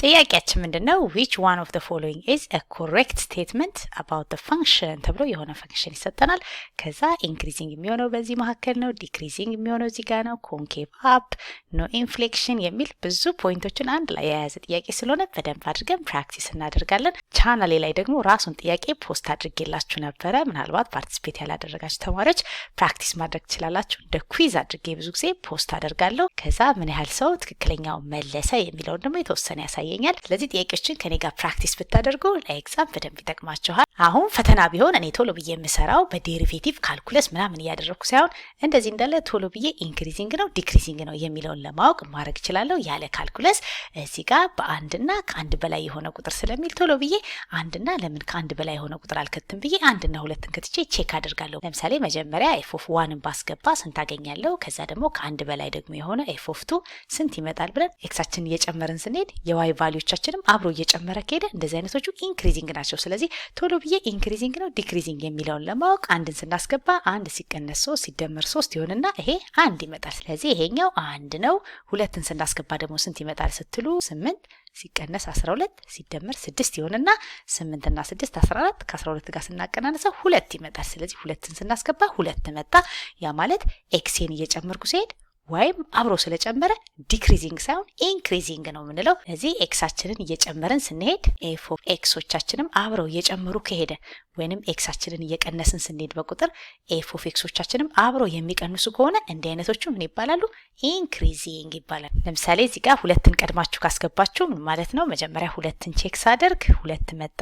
ጥያቄያችን ምንድነው? which one of the following is a correct statement about the function ተብሎ የሆነ ፈንክሽን ይሰጠናል። ከዛ ኢንክሪዚንግ የሚሆነው በዚህ መካከል ነው፣ ዲክሪዚንግ የሚሆነው እዚህ ጋር ነው፣ ኮንኬቭ አፕ ኖ ኢንፍሌክሽን የሚል ብዙ ፖይንቶችን አንድ ላይ የያዘ ጥያቄ ስለሆነ በደንብ አድርገን ፕራክቲስ እናደርጋለን። ቻናሌ ላይ ደግሞ ራሱን ጥያቄ ፖስት አድርጌላችሁ ነበረ። ምናልባት ፓርቲሲፔት ያላደረጋችሁ ተማሪዎች ፕራክቲስ ማድረግ ትችላላችሁ። እንደ ኩዊዝ አድርጌ ብዙ ጊዜ ፖስት አደርጋለሁ። ከዛ ምን ያህል ሰው ትክክለኛው መለሰ የሚለውን ደግሞ የተወሰነ ያሳያል። ስለዚህ ጥያቄዎችን ከኔ ጋር ፕራክቲስ ብታደርጉ ለኤግዛም በደንብ ይጠቅማችኋል። አሁን ፈተና ቢሆን እኔ ቶሎ ብዬ የምሰራው በዴሪቬቲቭ ካልኩለስ ምናምን እያደረኩ ሳይሆን እንደዚህ እንዳለ ቶሎ ብዬ ኢንክሪዚንግ ነው ዲክሪዚንግ ነው የሚለውን ለማወቅ ማድረግ እችላለሁ ያለ ካልኩለስ። እዚህ ጋር በአንድና ከአንድ በላይ የሆነ ቁጥር ስለሚል ቶሎ ብዬ አንድና ለምን ከአንድ በላይ የሆነ ቁጥር አልከትም ብዬ አንድና ሁለትን ከትቼ ቼክ አደርጋለሁ። ለምሳሌ መጀመሪያ ኤፍ ኦፍ ዋንን ባስገባ ስንት አገኛለሁ? ከዛ ደግሞ ከአንድ በላይ ደግሞ የሆነ ኤፍ ኦፍ ቱ ስንት ይመጣል ብለን ኤክሳችንን እየጨመርን ስንሄድ የዋይ ቫልዩቻችንም አብሮ እየጨመረ ከሄደ እንደዚህ አይነቶቹ ኢንክሪዚንግ ናቸው። ስለዚህ ቶሎ ብዬ ኢንክሪዚንግ ነው ዲክሪዚንግ የሚለውን ለማወቅ አንድን ስናስገባ አንድ ሲቀነስ 3 ሲደመር 3 ይሆንና ይሄ አንድ ይመጣል። ስለዚህ ይሄኛው አንድ ነው። ሁለትን ስናስገባ ደግሞ ስንት ይመጣል ስትሉ 8 ሲቀነስ 12 ሲደመር 6 ይሆንና 8 እና 6 14 ከ12 ጋር ስናቀናንሰው 2 ይመጣል። ስለዚህ ሁለትን ስናስገባ 2 መጣ። ያ ማለት ኤክሴን እየጨመርኩ ሲሄድ ወይም አብሮ ስለጨመረ ዲክሪዚንግ ሳይሆን ኢንክሪዚንግ ነው የምንለው። ስለዚህ ኤክሳችንን እየጨመርን ስንሄድ ኤፍ ኦፍ ኤክሶቻችንም አብረው እየጨመሩ ከሄደ ወይንም ኤክሳችንን እየቀነስን ስንሄድ በቁጥር ኤፍ ኦፍ ኤክሶቻችንም አብረው የሚቀንሱ ከሆነ እንዲህ አይነቶቹ ምን ይባላሉ? ኢንክሪዚንግ ይባላል። ለምሳሌ እዚህ ጋር ሁለትን ቀድማችሁ ካስገባችሁ ምን ማለት ነው? መጀመሪያ ሁለትን ቼክ ሳደርግ 2 መጣ፣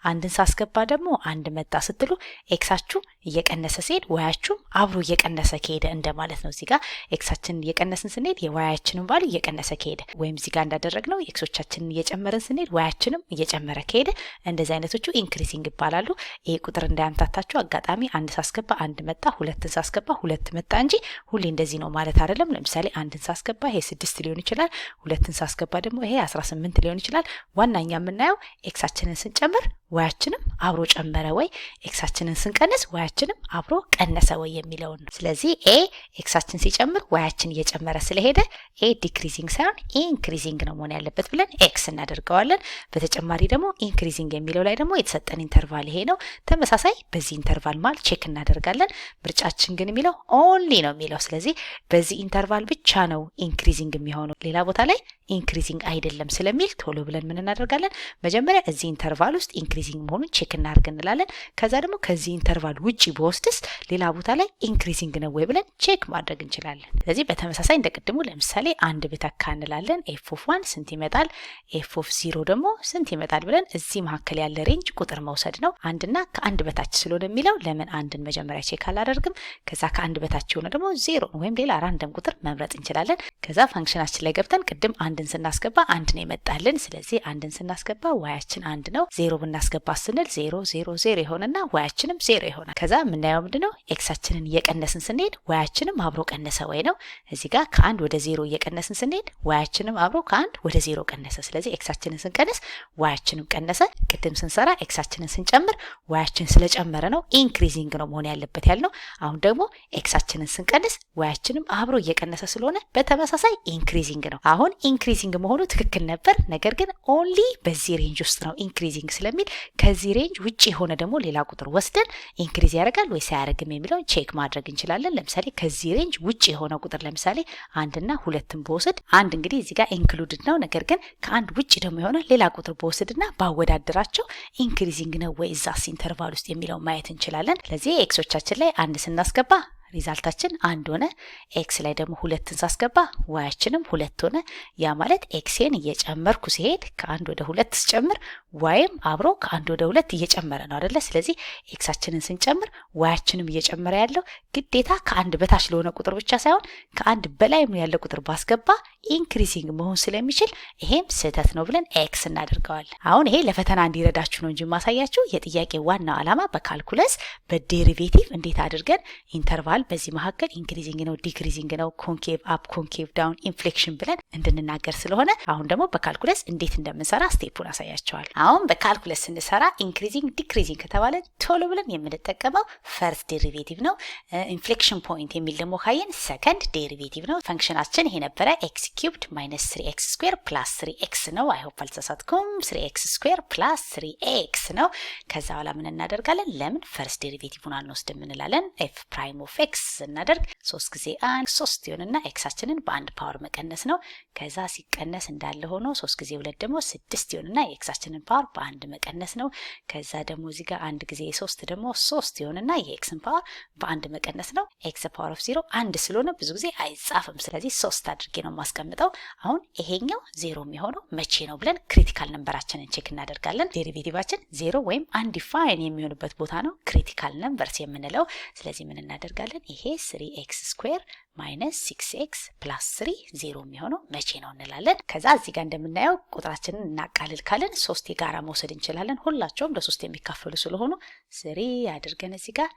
አንድን ሳስገባ ደግሞ 1 መጣ ስትሉ ኤክሳችሁ እየቀነሰ ሲሄድ ዋያችሁ አብሮ እየቀነሰ ከሄደ እንደማለት ነው። እዚህ ጋር ኤክሳችንን እየቀነስን ስንሄድ የዋያችንን ቫልዩ እየቀነሰ ከሄደ ወይም እዚህ ጋር እንዳደረግነው ኤክሶቻችንን እየጨመርን ስንሄድ ዋያችንም እየጨመረ ከሄደ እንደዚህ አይነቶቹ ኢንክሪዚንግ ይባላሉ። ይሄ ቁጥር እንዳያምታታችሁ አጋጣሚ አንድ ሳስገባ 1 መጣ፣ ሁለትን ሳስገባ 2 መጣ እንጂ ሁሌ እንደዚህ ነው ማለት አይደለም። ለምሳሌ አንድን ሳስገባ ይሄ 6 ሊሆን ይችላል፣ ሁለትን ሳስገባ ደግሞ ይሄ 18 ሊሆን ይችላል። ዋናኛ የምናየው ኤክሳችንን ስንጨምር ዋያችንም አብሮ ጨመረ ወይ፣ ኤክሳችንን ስንቀንስ ዋያችንም አብሮ ቀነሰ ወይ የሚለውን ነው። ስለዚህ ኤ ኤክሳችን ሲጨምር ዋያችን እየጨመረ ስለሄደ ኤ ዲክሪዚንግ ሳይሆን ኢንክሪዚንግ ነው መሆን ያለበት ብለን ኤክስ እናደርገዋለን። በተጨማሪ ደግሞ ኢንክሪዚንግ የሚለው ላይ ደግሞ የተሰጠን ኢንተርቫል ይሄ ነው። ተመሳሳይ በዚህ ኢንተርቫል ማል ቼክ እናደርጋለን። ምርጫችን ግን የሚለው ኦንሊ ነው የሚለው። ስለዚህ በዚህ ኢንተርቫል ብቻ ነው ኢንክሪዚንግ የሚሆነው፣ ሌላ ቦታ ላይ ኢንክሪዚንግ አይደለም ስለሚል ቶሎ ብለን ምን እናደርጋለን? መጀመሪያ እዚህ ኢንተርቫል ውስጥ ኢንክሪዚንግ መሆኑን ቼክ እናድርግ እንላለን። ከዛ ደግሞ ከዚህ ኢንተርቫል ውጪ በወስድስ ሌላ ቦታ ላይ ኢንክሪዚንግ ነው ወይ ብለን ቼክ ማድረግ እንችላለን። ስለዚህ በተመሳሳይ እንደቀድሙ ለምሳሌ አንድ ብተካ እንላለን። ኤፍ ኦፍ 1 ስንት ይመጣል? ኤፍ ኦፍ 0 ደግሞ ስንት ይመጣል ብለን እዚህ መካከል ያለ ሬንጅ ቁጥር መውሰድ ነው። አንድና ከአንድ በታች ስለሆነ የሚለው ለምን አንድን መጀመሪያ ቼክ አላደርግም? ከዛ ከአንድ በታች የሆነ ደግሞ 0 ወይም ሌላ ራንደም ቁጥር መምረጥ እንችላለን። ከዛ ፋንክሽናችን ላይ ገብተን ቅድም አንድን ስናስገባ 1 ነው የመጣልን። ስለዚህ አንድን ስናስገባ ዋያችን 1 ነው። 0 ብናስገባ ስንል 0 0 0 ይሆንና ዋያችንም 0 ይሆናል። ከዛ የምናየው ምንድነው? ኤክሳችንን እየቀነስን ስንሄድ ዋያችንም አብሮ ቀነሰ ወይ ነው። እዚህ ጋር ከ1 ወደ 0 እየቀነስን ስንሄድ ዋያችንም አብሮ ከ1 ወደ 0 ቀነሰ። ስለዚህ ኤክሳችንን ስንቀንስ ዋያችንም ቀነሰ። ቅድም ስንሰራ ኤክሳችንን ስንጨምር ዋያችን ስለጨመረ ነው ኢንክሪዚንግ ነው መሆን ያለበት ያልነው። አሁን ደግሞ ኤክሳችንን ስንቀንስ ዋያችንም አብሮ እየቀነሰ ስለሆነ በተመሳሳይ ኢንክሪዚንግ ነው። አሁን ኢንክሪዚንግ መሆኑ ትክክል ነበር። ነገር ግን ኦንሊ በዚህ ሬንጅ ውስጥ ነው ኢንክሪዚንግ ስለሚል ከዚህ ሬንጅ ውጪ የሆነ ደግሞ ሌላ ቁጥር ወስደን ኢንክሪዝ ያደርጋል ወይስ አያደርግም የሚለውን ቼክ ማድረግ እንችላለን። ለምሳሌ ከዚህ ሬንጅ ውጪ የሆነ ቁጥር ለምሳሌ 1 እና 2ን በወስድ አንድ እንግዲህ እዚህ ጋር ኢንክሉድድ ነው። ነገር ግን ከአንድ ውጪ ደግሞ የሆነ ሌላ ቁጥር በወስድና ባወዳደራቸው ኢንክሪዚንግ ነው ወይ እዛስ ኢንተርቫል ውስጥ የሚለውን ማየት እንችላለን። ስለዚህ ኤክሶቻችን ላይ 1 ስናስገባ ሪዛልታችን 1 ሆነ። ኤክስ ላይ ደግሞ 2ን ሳስገባ ዋያችንም 2 ሆነ። ያ ማለት ኤክሴን እየጨመርኩ ሲሄድ ከ1 ወደ 2 ስጨምር ዋይም አብሮ ከ1 ወደ 2 እየጨመረ ነው አይደለ? ስለዚህ ኤክሳችንን ስንጨምር ዋያችንም እየጨመረ ያለው ግዴታ ከ1 በታች ለሆነ ቁጥር ብቻ ሳይሆን ከ1 በላይ ያለ ቁጥር ባስገባ ኢንክሪዚንግ መሆን ስለሚችል ይሄም ስህተት ነው ብለን ኤክስ እናደርገዋለን። አሁን ይሄ ለፈተና እንዲረዳችሁ ነው እንጂ ማሳያችሁ የጥያቄ ዋናው ዓላማ በካልኩለስ በዴሪቬቲቭ እንዴት አድርገን ኢንተርቫል ይሆናል። በዚህ መካከል ኢንክሪዚንግ ነው ዲክሪዚንግ ነው ኮንኬቭ አፕ ኮንኬቭ ዳውን ኢንፍሌክሽን ብለን እንድንናገር ስለሆነ አሁን ደግሞ በካልኩለስ እንዴት እንደምንሰራ ስቴፑን አሳያቸዋል። አሁን በካልኩለስ ስንሰራ ኢንክሪዚንግ ዲክሪዚንግ ከተባለ ቶሎ ብለን የምንጠቀመው ፈርስት ዴሪቬቲቭ ነው። ኢንፍሌክሽን ፖይንት የሚል ደግሞ ካየን ሰከንድ ዴሪቬቲቭ ነው። ፈንክሽናችን ይሄ ነበረ x cubed minus 3x square plus 3x ነው። አይ ሆፕ አልተሳሳትኩም። 3x square plus 3x ነው። ከዛ በኋላ ምን እናደርጋለን? ለምን ፈርስት ዴሪቬቲቭን አንወስድም እንላለን። f prime of x እናደርግ 3 ጊዜ 1 3 ይሆንና xአችንን በአንድ ፓወር መቀነስ ነው። ከዛ ሲቀነስ እንዳለ ሆኖ 3 ጊዜ 2 ደግሞ 6 ይሆንና የxአችንን ፓወር በአንድ መቀነስ ነው። ከዛ ደግሞ እዚህ ጋር 1 ጊዜ 3 ደግሞ 3 ይሆንና የxን ፓወር በአንድ መቀነስ ነው። x ፓወር ኦፍ 0 አንድ ስለሆነ ብዙ ጊዜ አይጻፍም። ስለዚህ 3 አድርጌ ነው ማስቀምጠው። አሁን ይሄኛው 0 የሚሆነው መቼ ነው ብለን ክሪቲካል ነምበራችንን ቼክ እናደርጋለን። ዴሪቬቲቫችን 0 ወይም አንዲፋይን የሚሆንበት ቦታ ነው ክሪቲካል ነምበርስ የምንለው። ስለዚህ ምን እናደርጋለን? ይሄ 3x ስኩዌር ማይነስ 6x ፕላስ 3 0 የሚሆነው መቼ ነው እንላለን። ከዛ እዚህ ጋር እንደምናየው ቁጥራችንን እናቃልል ካለን 3 የጋራ መውሰድ እንችላለን። ሁላቸውም ለ3 የሚካፈሉ ስለሆኑ 3 አድርገን እዚህ ጋር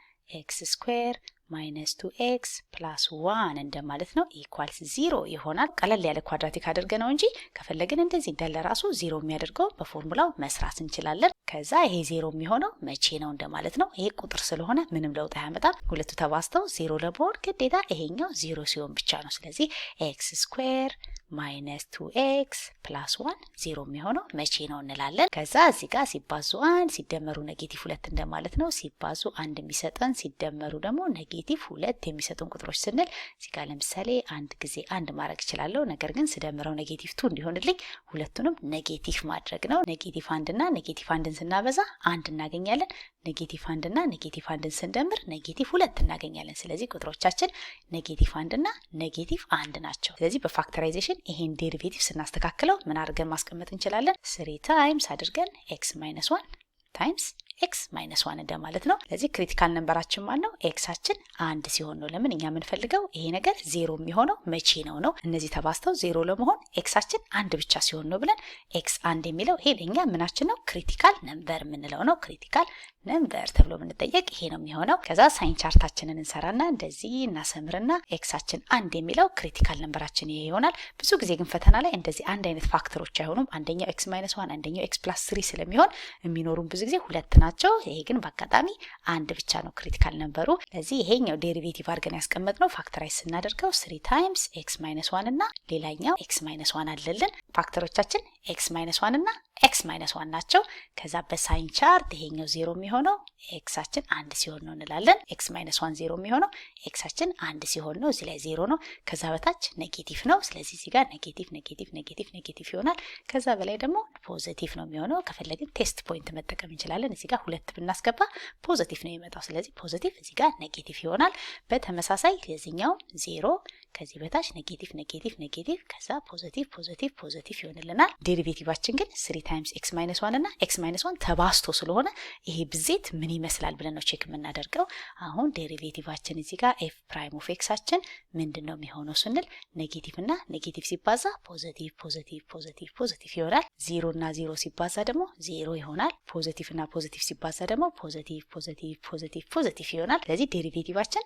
x ስኩዌር ማይነስ 2x ፕላስ 1 እንደማለት ነው ኢኳልስ 0 ይሆናል። ቀለል ያለ ኳድራቲክ አድርገን ነው እንጂ ከፈለግን እንደዚህ እንዳለ ራሱ 0 የሚያደርገው በፎርሙላው መስራት እንችላለን። ከዛ ይሄ 0 የሚሆነው መቼ ነው እንደማለት ነው። ይሄ ቁጥር ስለሆነ ምንም ለውጥ አያመጣም። ሁለቱ ተባዝተው 0 ለመሆን ግዴታ ይሄኛው 0 ሲሆን ብቻ ነው። ስለዚህ x ስኩዌር ማይነስ 2x ፕላስ 1 0 የሚሆነው መቼ ነው እንላለን። ከዛ እዚህ ጋር ሲባዙ 1 ሲደመሩ ኔጌቲቭ 2 እንደማለት ነው። ሲባዙ 1 የሚሰጠን ሲደመሩ ደግሞ ኔጌቲቭ 2 የሚሰጡን ቁጥሮች ስንል እዚህ ጋር ለምሳሌ 1 ጊዜ 1 ማድረግ እችላለሁ። ነገር ግን ስደምረው ኔጌቲቭ 2 እንዲሆንልኝ ሁለቱንም ኔጌቲቭ ማድረግ ነው። ኔጌቲቭ 1 እና ኔጌቲቭ 1ን ስናበዛ 1 እናገኛለን። ኔጌቲቭ 1 እና ኔጌቲቭ 1ን ስንደምር ኔጌቲቭ 2 እናገኛለን። ስለዚህ ቁጥሮቻችን ኔጌቲቭ 1 እና ኔጌቲቭ 1 ናቸው። ስለዚህ በፋክተራይዜሽን ይሄን ዴሪቬቲቭ ስናስተካክለው ምን አድርገን ማስቀመጥ እንችላለን? 3 ታይምስ አድርገን x minus 1 ታይምስ x minus 1 እንደማለት ነው። ስለዚህ ክሪቲካል ነምበራችን ማለት ነው ኤክሳችን 1 ሲሆን ነው። ለምን እኛ የምንፈልገው ይሄ ነገር 0 የሚሆነው መቼ ነው ነው። እነዚህ ተባዝተው 0 ለመሆን ኤክሳችን 1 ብቻ ሲሆን ነው ብለን x 1 የሚለው ይሄ ለኛ ምናችን ነው? ክሪቲካል ነምበር የምንለው ነው። ክሪቲካል ነምበር ተብሎ ብንጠየቅ ይሄ ነው የሚሆነው። ከዛ ሳይን ቻርታችንን እንሰራና እንደዚህ እናሰምርና ኤክሳችን 1 የሚለው ክሪቲካል ነምበራችን ይሄ ይሆናል። ብዙ ጊዜ ግን ፈተና ላይ እንደዚህ አንድ አይነት ፋክተሮች አይሆኑም። አንደኛው x minus 1 አንደኛው x plus 3 ስለሚሆን የሚኖሩን ብዙ ጊዜ ሁለት ናቸው። ይሄ ግን በአጋጣሚ 1 ብቻ ነው ክሪቲካል ነምበሩ። ለዚህ ይሄኛው ዴሪቬቲቭ አድርገን ያስቀመጥነው ፋክተራይዝ ስናደርገው 3 ታይምስ x minus 1 እና ሌላኛው x minus 1 አለልን። ፋክተሮቻችን x minus 1 እና x minus 1 ናቸው። ከዛ በሳይን ቻርት ይሄኛው 0 የሚሆነው ኤክሳችን 1 ሲሆን ነው እንላለን። x minus 1 0 የሚሆነው ኤክሳችን 1 ሲሆን ነው። እዚህ ላይ 0 ነው። ከዛ በታች ኔጌቲቭ ነው። ስለዚህ እዚህ ጋር ኔጌቲቭ ኔጌቲቭ ኔጌቲቭ ኔጌቲቭ ይሆናል። ከዛ በላይ ደግሞ ፖዚቲቭ ነው የሚሆነው። ከፈለግን ቴስት ፖይንት መጠቀም እንችላለን። እዚህ ጋር 2 ብናስገባ ፖዚቲቭ ነው የሚመጣው። ስለዚህ ፖዚቲቭ እዚህ ጋር ኔጌቲቭ ይሆናል። በተመሳሳይ ለዚህኛው 0 ከዚህ በታች ኔጌቲቭ ኔጌቲቭ ኔጌቲቭ ከዛ ፖዚቲቭ ፖዚቲቭ ፖዚቲቭ ይሆንልናል። ዴሪቬቲቫችን ግን 3 ታይምስ x minus 1 እና x minus 1 ተባዝቶ ስለሆነ ይሄ ብዜት ምን ይመስላል ብለን ነው ቼክ የምናደርገው። አሁን ዴሪቬቲቫችን እዚህ ጋር f prime of x አችን ምንድነው የሚሆነው ስንል ኔጌቲቭ እና ኔጌቲቭ ሲባዛ ፖዚቲቭ ፖዚቲቭ ፖዚቲቭ ፖዚቲቭ ይሆናል። 0 እና 0 ሲባዛ ደግሞ 0 ይሆናል። ፖዚቲቭ እና ፖዚቲቭ ሲባዛ ደግሞ ፖዚቲቭ ፖዚቲቭ ፖዚቲቭ ፖዚቲቭ ይሆናል። ስለዚህ ዴሪቬቲቫችን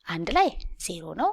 አንድ ላይ 0 ነው።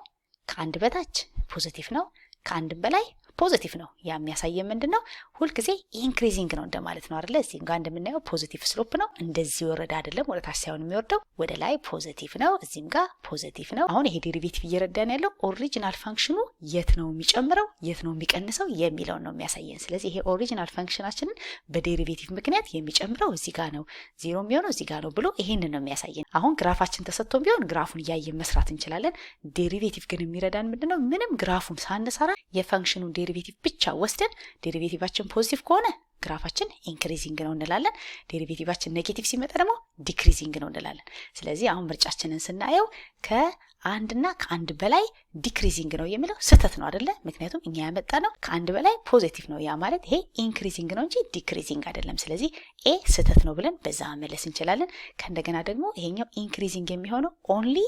ከአንድ በታች ፖዚቲቭ ነው። ከአንድ በላይ ፖዚቲቭ ነው። ያ የሚያሳየው ምንድነው? ሁል ጊዜ ኢንክሪዚንግ ነው እንደማለት ነው አይደል? እዚህ ጋር እንደምናየው ፖዚቲቭ ስሎፕ ነው። እንደዚህ ወረዳ አይደለም፣ ወደ ታች ሳይሆን የሚወርደው ወደ ላይ ፖዚቲቭ ነው። እዚህም ጋር ፖዚቲቭ ነው። አሁን ይሄ ዴሪቬቲቭ እየረዳን ያለው ኦሪጂናል ፈንክሽኑ የት ነው የሚጨምረው የት ነው የሚቀንሰው የሚለውን ነው የሚያሳየን። ስለዚህ ይሄ ኦሪጂናል ፈንክሽናችንን በዴሪቬቲቭ ምክንያት የሚጨምረው እዚህ ጋር ነው፣ 0 የሚሆነው እዚህ ጋር ነው ብሎ ይሄንን ነው የሚያሳየን። አሁን ግራፋችን ተሰጥቶም ቢሆን ግራፉን እያየን መስራት እንችላለን። ዴሪቬቲቭ ግን የሚረዳን ምንድነው? ምንም ግራፉን ሳንሰራ የፈንክሽኑን ዴሪቬቲቭ ብቻ ወስደን ዴሪቬቲቫችን ፖዚቲቭ ከሆነ ግራፋችን ኢንክሪዚንግ ነው እንላለን። ዴሪቬቲቫችን ኔጌቲቭ ሲመጣ ደግሞ ዲክሪዚንግ ነው እንላለን። ስለዚህ አሁን ምርጫችንን ስናየው ከአንድ እና ከአንድ በላይ ዲክሪዚንግ ነው የሚለው ስህተት ነው አይደለ? ምክንያቱም እኛ ያመጣ ነው ከአንድ በላይ ፖዚቲቭ ነው። ያ ማለት ይሄ ኢንክሪዚንግ ነው እንጂ ዲክሪዚንግ አይደለም። ስለዚህ ኤ ስህተት ነው ብለን በዛ መመለስ እንችላለን። ከእንደገና ደግሞ ይሄኛው ኢንክሪዚንግ የሚሆነው ኦንሊ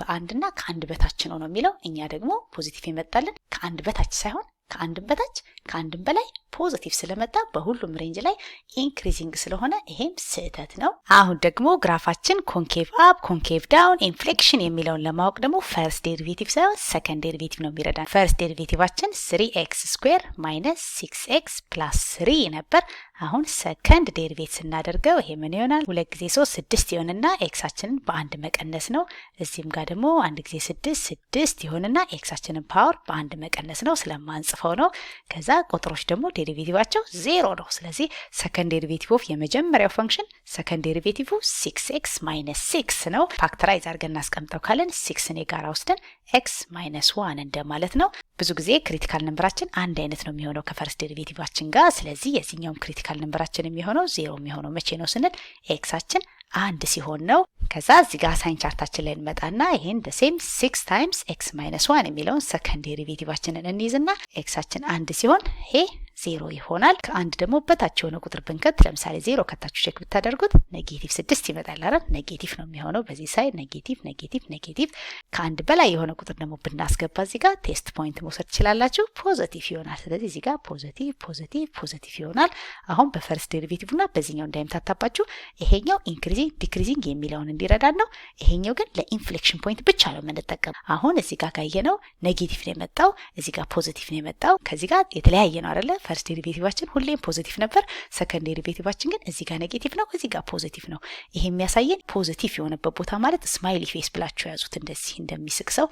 በአንድና ከአንድ በታች ነው የሚለው። እኛ ደግሞ ፖዚቲቭ የመጣልን ከአንድ በታች ሳይሆን ከአንድም በታች ከአንድም በላይ ፖዚቲቭ ስለመጣ በሁሉም ሬንጅ ላይ ኢንክሪዚንግ ስለሆነ ይሄም ስህተት ነው። አሁን ደግሞ ግራፋችን ኮንኬቭ አፕ ኮንኬቭ ዳውን ኢንፍሌክሽን የሚለውን ለማወቅ ደግሞ ፈርስት ዴሪቬቲቭ ሳይሆን ሰከንድ ዴሪቬቲቭ ነው የሚረዳን። ፈርስት ዴሪቬቲቫችን 3x ስኩዌር ማይነስ 6x ፕላስ 3 ነበር። አሁን ሰከንድ ዴሪቬቲቭ ስናደርገው ይሄ ምን ይሆናል? 2 ጊዜ 3 6 ይሆንና ኤክሳችንን በአንድ መቀነስ ነው። እዚህም ጋር ደግሞ 1 ጊዜ 6 ይሆንና ኤክሳችንን ፓወር በአንድ መቀነስ ነው ስለማንጽፈው ነው። ከዛ ቁጥሮች ደግሞ ዴሪቬቲቫቸው 0 ነው። ስለዚህ ሰከንድ ዴሪቬቲቭ ኦፍ የመጀመሪያው ፈንክሽን ሰከንድ ዴሪቬቲቭ 6x ማይነስ 6 ነው። ፋክተራይዝ አድርገን እናስቀምጠው ካለን 6 ኔ ጋር ወስደን x ማይነስ 1 እንደማለት ነው። ብዙ ጊዜ ክሪቲካል ነምበራችን አንድ አይነት ነው የሚሆነው ከፈርስት ዴሪቬቲቫችን ጋር። ስለዚህ የዚህኛውም ክሪቲካል ነምበራችን የሚሆነው 0 የሚሆነው መቼ ነው ስንል ኤክሳችን አንድ ሲሆን ነው። ከዛ እዚህ ጋር ሳይን ቻርታችን ላይ እንመጣና ይሄን the same 6 times x minus 1 የሚለውን ሰከንድ ዴሪቬቲቫችንን እንይዝና ኤክሳችን አንድ ሲሆን ይሄ 0 ይሆናል። ከአንድ ደግሞ በታች የሆነ ቁጥር ብንከት ለምሳሌ 0 ከታች ቼክ ብታደርጉት ኔጌቲቭ 6 ይመጣል አይደል? ኔጌቲቭ ነው የሚሆነው በዚህ ሳይድ ኔጌቲቭ ኔጌቲቭ ኔጌቲቭ። ከአንድ በላይ የሆነ ቁጥር ደግሞ ብናስገባ እዚህ ጋር ቴስት ፖይንት መውሰድ ትችላላችሁ፣ ፖዚቲቭ ይሆናል። ስለዚህ እዚህ ጋር ፖዚቲቭ ፖዚቲቭ ፖዚቲቭ ይሆናል። አሁን በፈርስት ዴሪቬቲቭና በዚህኛው እንዳይምታታባችሁ ይሄኛው ኢንክሪዚንግ ዲክሪዚንግ የሚለውን እንዲረዳን ነው። ይሄኛው ግን ለኢንፍሌክሽን ፖይንት ብቻ ነው የምንጠቀመው። አሁን እዚህ ጋር ካየነው ኔጌቲቭ ነው የመጣው፣ እዚህ ጋር ፖዚቲቭ ነው የመጣው። ከዚህ ጋር የተለያየ ነው አይደለ? ፈርስት ዴሪቬቲቫችን ሁሌም ፖዚቲቭ ነበር። ሰከንድ ዴሪቬቲቫችን ግን እዚህ ጋር ኔጌቲቭ ነው፣ እዚህ ጋር ፖዚቲቭ ነው። ይሄ የሚያሳየን ፖዚቲቭ የሆነበት ቦታ ማለት ስማይሊ ፌስ ብላችሁ ያዙት። እንደዚህ እንደሚስቅ ሰው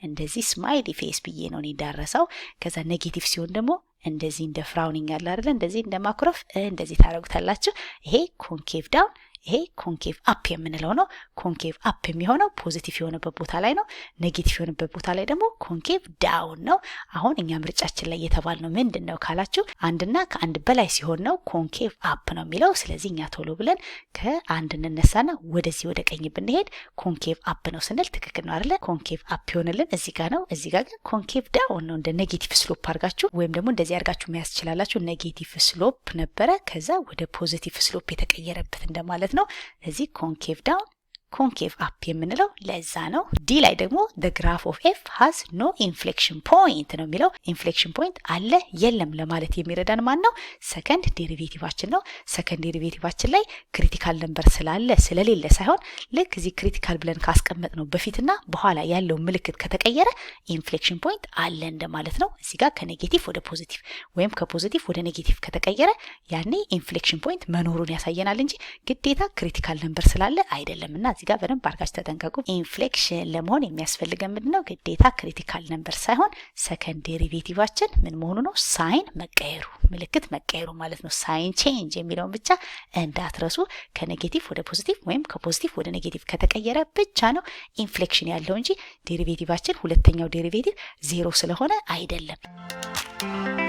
እንደዚህ ስማይሊ ፌስ ብዬ ነው እንዳረሳው። ከዛ ኔጌቲቭ ሲሆን ደግሞ እንደዚህ እንደ ፍራውኒንግ ያለ አይደለ? እንደዚህ እንደማኩረፍ እንደዚህ ታረጉታላችሁ። ይሄ ኮንኬቭ ዳውን፣ ይሄ ኮንኬቭ አፕ የምንለው ነው። ኮንኬቭ አፕ የሚሆነው ፖዚቲቭ የሆነበት ቦታ ላይ ነው። ኔጌቲቭ የሆነበት ቦታ ላይ ደግሞ ኮንኬቭ ዳውን ነው። አሁን እኛ ምርጫችን ላይ የተባልነው ምንድን ነው ካላችሁ አንድና ከአንድ በላይ ሲሆን ነው ኮንኬቭ አፕ ነው የሚለው። ስለዚህ እኛ ቶሎ ብለን ከአንድ እንነሳና ወደዚህ ወደ ቀኝ ብንሄድ ኮንኬቭ አፕ ነው ስንል ትክክል ነው አይደለ? ኮንኬቭ አፕ ይሆንልን እዚህ ጋር ነው። እዚህ ጋር ግን ኮንኬቭ ዳውን ነው። እንደ ኔጌቲቭ ስሎፕ አድርጋችሁ ወይም ደግሞ እንደዚህ አድርጋችሁ መያዝ ትችላላችሁ። ኔጌቲቭ ስሎፕ ነበረ፣ ከዛ ወደ ፖዚቲቭ ስሎፕ የተቀየረበት እንደማለት ነው። እዚህ ኮንኬቭ ዳውን ኮንኬቭ አፕ የምንለው ለዛ ነው። ዲ ላይ ደግሞ the graph of f has no inflection point ነው የሚለው። ኢንፍሌክሽን ፖይንት አለ የለም ለማለት የሚረዳን ማን ነው? ሰከንድ ዴሪቬቲቫችን ነው። ሰከንድ ዴሪቬቲቫችን ላይ ክሪቲካል ነምበር ስላለ ስለሌለ ሳይሆን ልክ እዚህ ክሪቲካል ብለን ካስቀመጥ ነው በፊትና በኋላ ያለው ምልክት ከተቀየረ ኢንፍሌክሽን ፖይንት አለ እንደማለት ነው። እዚህ ጋር ከኔጌቲቭ ወደ ፖዚቲቭ ወይም ከፖዚቲቭ ወደ ኔጌቲቭ ከተቀየረ ያኔ ኢንፍሌክሽን ፖይንት መኖሩን ያሳየናል እንጂ ግዴታ ክሪቲካል ነምበር ስላለ አይደለምና እዚህ ጋር በደንብ አድርጋችሁ ተጠንቀቁ። ኢንፍሌክሽን ለመሆን የሚያስፈልገን ምንድነው? ግዴታ ክሪቲካል ነምበር ሳይሆን ሰከንድ ዴሪቬቲቫችን ምን መሆኑ ነው? ሳይን መቀየሩ፣ ምልክት መቀየሩ ማለት ነው። ሳይን ቼንጅ የሚለውን ብቻ እንዳትረሱ። ከኔጌቲቭ ወደ ፖዚቲቭ ወይም ከፖዚቲቭ ወደ ኔጌቲቭ ከተቀየረ ብቻ ነው ኢንፍሌክሽን ያለው እንጂ ዴሪቬቲቫችን ሁለተኛው ዴሪቬቲቭ 0 ስለሆነ አይደለም።